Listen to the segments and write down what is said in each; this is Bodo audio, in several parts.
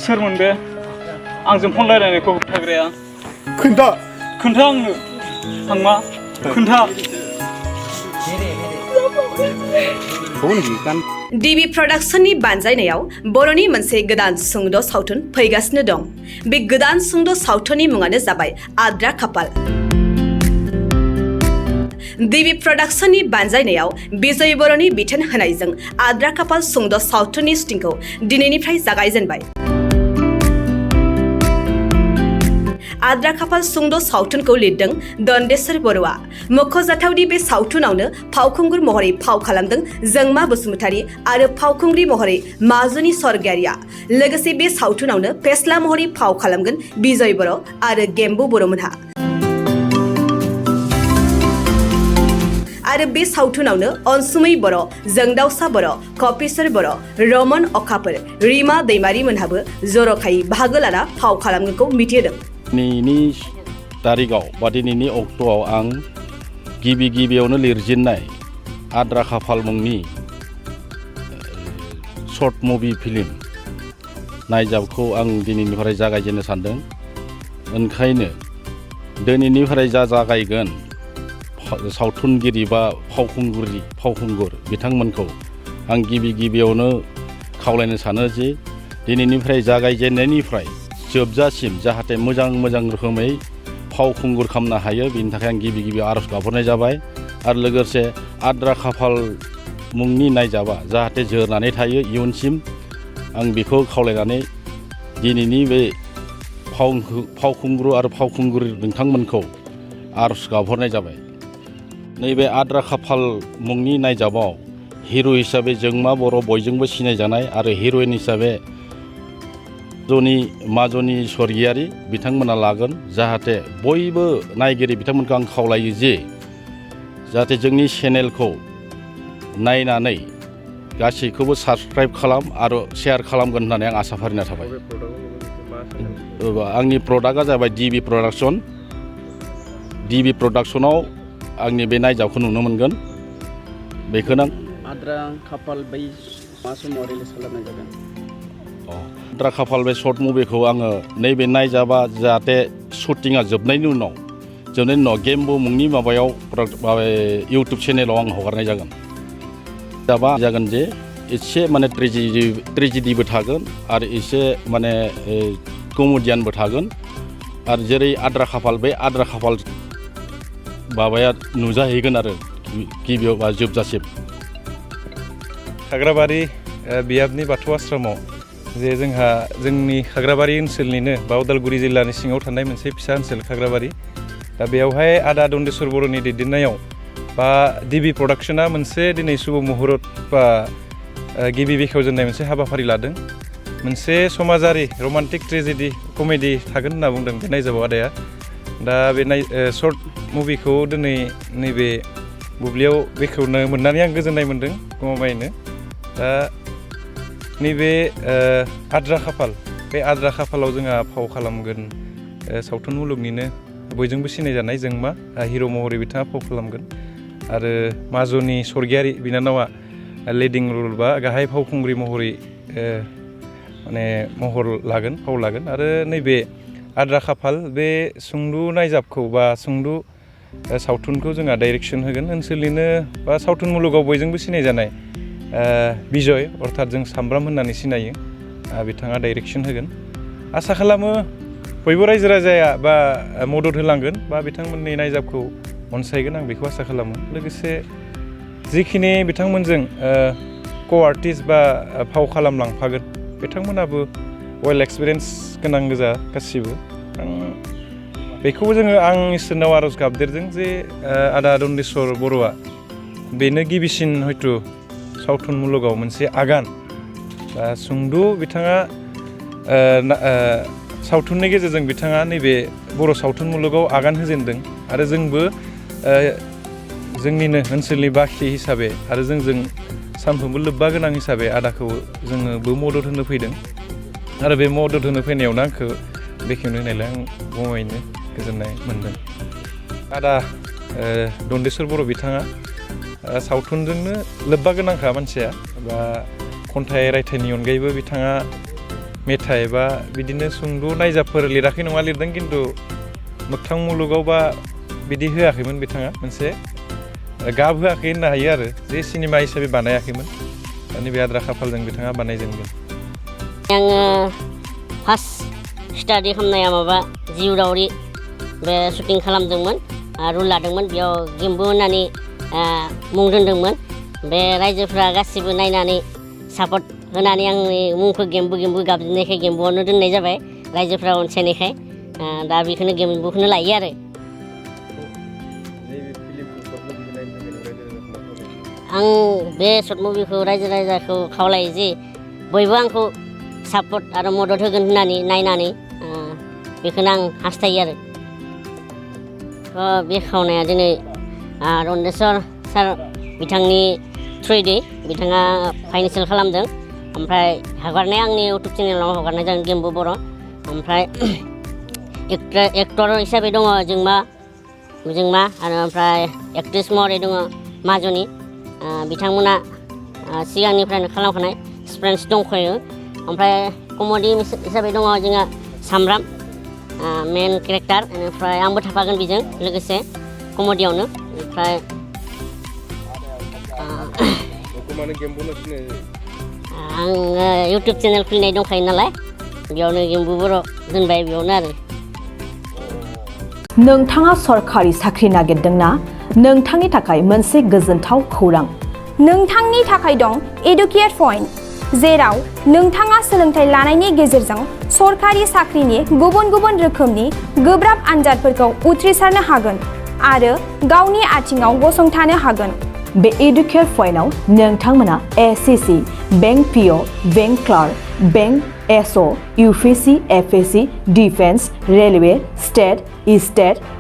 सोरमोन बे आंजों फन रायलायनायखौ होबथाग्राया खोन्था आंनो आं मा खोन्था DB प्रडाक्शननि बानजायनायाव बर'नि मोनसे गोदान सुंद' सावथुन फैगासिनो दं। बे गोदान सुंद' सावथुननि मुङानो जाबाय आद्रा खाफाल। DB प्रडाक्शननि बानजायनायाव बिजय बर'नि बिथोन होनायजों आद्रा खाफाल सुंद' सावथुननि शुटिंखौ दिनैनिफ्राय जागायजेनबाय। आद्रा खाफाल सुंद' सावथुनखौ लिरदों दन्देश्वर बर'आ। मख'जाथावदि बे सावथुनावनो फावखुंगुर महरै फाव खालामदों जोंमा बसुमतारी आरो फावखुंग्रि महरै माजुनि स्वर्गियारिया। लोगोसे बे सावथुनावनो फेस्ला महरै फाव खालामगोन बिजय बर' आरो गेम्बु बर'मोनहा। आरो बे सावथुनावनो अनसुमै बर', जोंदावसा बर', कपिसर बर', रमन अखाफोर, रिमा दैमारि मोनहाबो जर'खायै बाहागो लाना फाव खालामगोनखौ मिथिहोदों। दिनैनि तारिखाव बा दिनैनि अक्ट'आव आं गिबियावनो लिरजेननाय आद्रा खाफाल मुंनि शर्ट मुभि फिल्म नायजाबखौ आं दिनैनिफ्राय जागायजेननो सानदों। ओंखायनो दिनैनिफ्राय जागायगोन सावथुनगिरि बा फावखुंगुर बिथांमोनखौ आं गिबियावनो खावलायनो सानो जे दिनैनिफ्राय जागायजेननायनिफ्राय जोबजासिम जाहाथे मोजां रोखोमै फावखुंगुर खालामनो हायो बेनि थाखाय आं गिबि आर'ज गाबहरनाय जाबाय। आरो लोगोसे आद्रा खाफाल मुंनि नायजाबा जाहाथे जोरनानै थायो इयुनसिम आं बेखौ खावलायनानै दिनैनि बे फावखुंगुर आरो फावखुंगुर नोंथांमोनखौ आर'ज गाबहरनाय जाबाय। नैबे आद्रा खाफाल मुंनि नायजाबाव हिर' हिसाबै जोंमा बर' बयजोंबो सिनायजानाय आरो हिर'इन हिसाबै माजुनि स्वर्गियारि बिथांमोना लागोन। जाहाथे बयबो नायगिरि बिथांमोनखौ आं खावलायो जे जाहाथे जोंनि चेनेलखौ नायनानै गासैखौबो साबस्क्राइब खालाम आरो शेयार खालामगोन होननानै आं आसा फारिना थाबाय। आंनि प्रडाक्टआ जाबाय DB प्रडाक्शन। DB प्रडाक्शनाव आंनि बे नायजाबखौ नुनो मोनगोन। बेखौनो आद्रा खाफाल बै मा समाव रिलिज खालामनाय जागोन? आद्रा खाफाल बे शर्ट मुभिखौ आङो नैबे नायजाबा जाहाथे शुटिंआ जोबनायनि उनाव गेम्बु मुंनि माबायाव इउटुब चेनेलाव आं हगारनाय जागोन। जागोन जे एसे माने ट्रेजेडिबो थागोन आरो एसे माने कमेडियानबो थागोन। आरो जेरै आद्रा खाफाल बे आद्रा खाफाल माबाया नुजाहैगोन आरो गिबियाव बा जोबजासिम। खाग्राबारि बियाबनि बाथौ आश्रमाव जे जोंहा जोंनि खाग्राबारि ओनसोलनिनो बा उदालगुरि जिल्लानि सिङाव थानाय मोनसे फिसा ओनसोल खाग्राबारि। दा बेयावहाय आदा दन्देश्वर बर'नि दैदेननायाव बा DB प्रडाक्शना मोनसे दिनै शुभ मुहुरत बा गिबि बेखेवजेननाय मोनसे हाबाफारि लादों। मोनसे समाजारि रमान्टिक ट्रेजेडि कमेडि थागोन होनना बुंदों बे नायजाबाव आदाया। दा बे शर्ट मुभिखौ दिनै नैबे बुब्लियाव बेखेवनो मोननानै आं गोजोननाय मोन्दों गमामायैनो। दा नैबे आद्रा खाफाल बे आद्रा खाफालाव जोंहा फाव खालामगोन सावथुन मुलुगनिनो बयजोंबो सिनायजानाय जोंमा हिर' महरै बिथाङा फाव खालामगोन। आरो माजुनि स्वर्गियारि बिनानावा लिडिं रल बा गाहाय फावखुंग्रि महरै माने फाव लागोन। आरो नैबे आद्रा खाफाल बे सुंद' नायजाबखौ बा सुंद' सावथुनखौ जोंहा डाइरेक्सन होगोन ओनसोलनिनो बा सावथुन मुलुगाव बयजोंबो सिनायजानाय बिजय अर्थात जों सामब्राम होननानै सिनायो बिथाङा डाइरेक्सन होगोन। आसा खालामो बयबो रायजो राजाया बा मदद होलांगोन बा बिथांमोननि नायजाबखौ अनसायगोन आं बेखौ आसा खालामो। लोगोसे जिखिनि बिथांमोनजों क'आर्टिस्ट बा फाव खालामलांफागोन बिथांमोनाबो वेल एक्सपिरियेन्स गोनां गोजा गासिबो। बेखौबो आं इसोरनाव आर'ज गाबदेरदों जे आदा दन्देश्वर बर'आ बेनो गिबिसिन हयथ' सावथुन मुलुगाव मोनसे आगान बा सुंद' बिथाङा सावथुननि गेजेरजों बिथाङा नैबे बर' सावथुन मुलुगाव आगान होजेनदों। आरो जोंबो जोंनिनो ओनसोलनि बाखि हिसाबै आरो जोंजों सानफ्रोमबो लोब्बा गोनां हिसाबै आदाखौ जोङोबो मदद होनो फैदों। आरो बे मदद होनो फैनायावनो आंखौ बेखेवनो होनायलाय आं गमामायैनो गोजोननाय मोनदों। आदा दन्देश्वर बर' बिथाङा सावथुनजोंनो लोब्बा गोनांखा मानसिया बा खन्थाइ रायथाइनि अनगायैबो बिथाङा मेथाइ बा बिदिनो सुंद' नायजाबफोर लिराखै नङा लिरदों खिन्थु मोगथां मुलुगाव बा बिदि होआखैमोन बिथाङा मोनसे गाब होआखै होननो हायो आरो जे सिनेमा हिसाबै बानायाखैमोन दानि बे आद्रा खाफालजों बिथाङा बानायजेनगोन आङो फार्स्ट स्टाडि खालामनाया माबा जिउ रावरि बे शुटिं खालामदोंमोन रुल लादोंमोन बेयाव गेम्बु होननानै मुं दोनदोंमोन बे रायजोफ्रा गासिबो नायनानै सापर्ट होनानै आंनि मुंखौ गेम्बु गाबज्रिनायखाय गेम्बुआवनो दोननाय जाबाय रायजोफ्रा अनसायनायखाय दा बेखौनो गेम्बुखौनो लायो आरो आं बे सर्ट मुभिखौ रायजो राजाखौ खावलायो जे बयबो आंखौ सापर्ट आरो मदद होगोन होननानै नायनानै बेखौनो आं हास्थायो आरो बे खावनाया दिनै रन्देस्वर सार बिथांनि थ्रुयै बिथाङा फाइनेन्सियेल खालामदों ओमफ्राय हगारनाया आंनि इउटुब चेनेलाव हगारनाय जादों गेम्बु बर' ओमफ्राय एक्टर हिसाबै दङ जोंमा आरो ओमफ्राय एक्ट्रेस महरै दङ माजुनि बिथांमोना सिगांनिफ्रायनो खालामखानाय एक्सपिरियेन्स दंखायो ओमफ्राय कमेडि हिसाबै दङ जोंहा सामब्राम मेन केरेक्टार बेनिफ्राय आंबो थाफागोन बेजों लोगोसे कमेडियावनो ओमफ्राय आङो इउटुब चेनेल खुलिनाय दंखायो नालाय बेयावनो गेम्बु बर' दोनबाय बेयावनो आरो नोंथाङा सरखारि साख्रि नागिरदोंना नोंथांनि थाखाय मोनसे गोजोनथाव खौरां नोंथांनि थाखाय दं एडुकेट पइन्ट जेराव नोंथाङा सोलोंथाइ लानायनि गेजेरजों सरखारि साख्रिनि गुबुन गुबुन रोखोमनि गोब्राब आनजादफोरखौ उथ्रिसारनो हागोन आरो गावनि आथिङाव गसंथानो हागोन बे एडुकेट पइन्टआव नोंथांमोना SSC bank PO bank clerk bank SO UPSC FSC defence railway state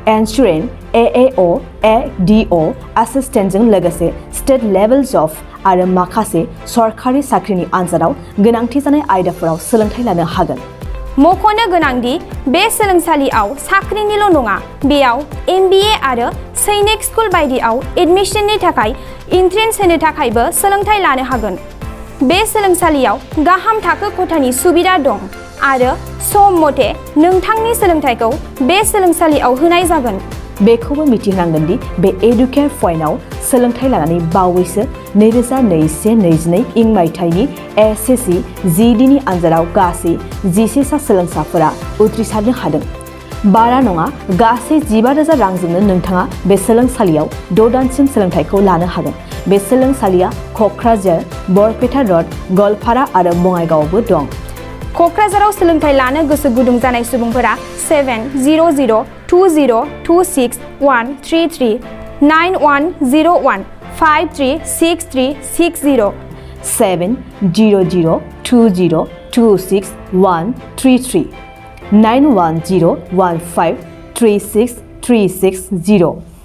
insurance AAO ADO एसिस्टेन्टजों लोगोसे स्टेट लेभेल जब आरो माखासे सरखारि साख्रिनि आनजादाव गोनांथि जानाय आयदाफोराव सोलोंथाइ लानो हागोन मख'नो गोनांदि बे सोलोंसालियाव साख्रिनिल' नङा बेयाव MBA आरो सैनिक स्कुल बायदियाव एडमिशननि थाखाय एन्ट्रेन्स होनो थाखायबो सोलोंथाइ लानो हागोन बे सोलोंसालियाव गाहाम थाखो खथानि सुबिदा दं आरो सम मथे नोंथांनि सोलोंथाइखौ बे सोलोंसालियाव होनाय जागोन बेखौबो मिथिनांगोन दि बे एडुकेट पइन्टआव सोलोंथाइ लानानै बावैसो 2021-22 इं मायथाइनि एसएससि जिडिनि आनजादाव गासै 11 सा सोलोंसाफोरा उथ्रिसारनो हादों बारा नङा गासै 15,000 रांजोंनो नोंथाङा बे सोलोंसालियाव 6 दानसिम सोलोंथाइखौ लानो हागोन बे सोलोंसालिया क'क्राझार बरपेटा रड गवालपारा आरो बङाइगावआवबो दं क'क्राझाराव सोलोंथाइ लानो गोसो गुदुं जानाय सुबुंफोरा 70020261133 9101 536360 70020261133 9101536360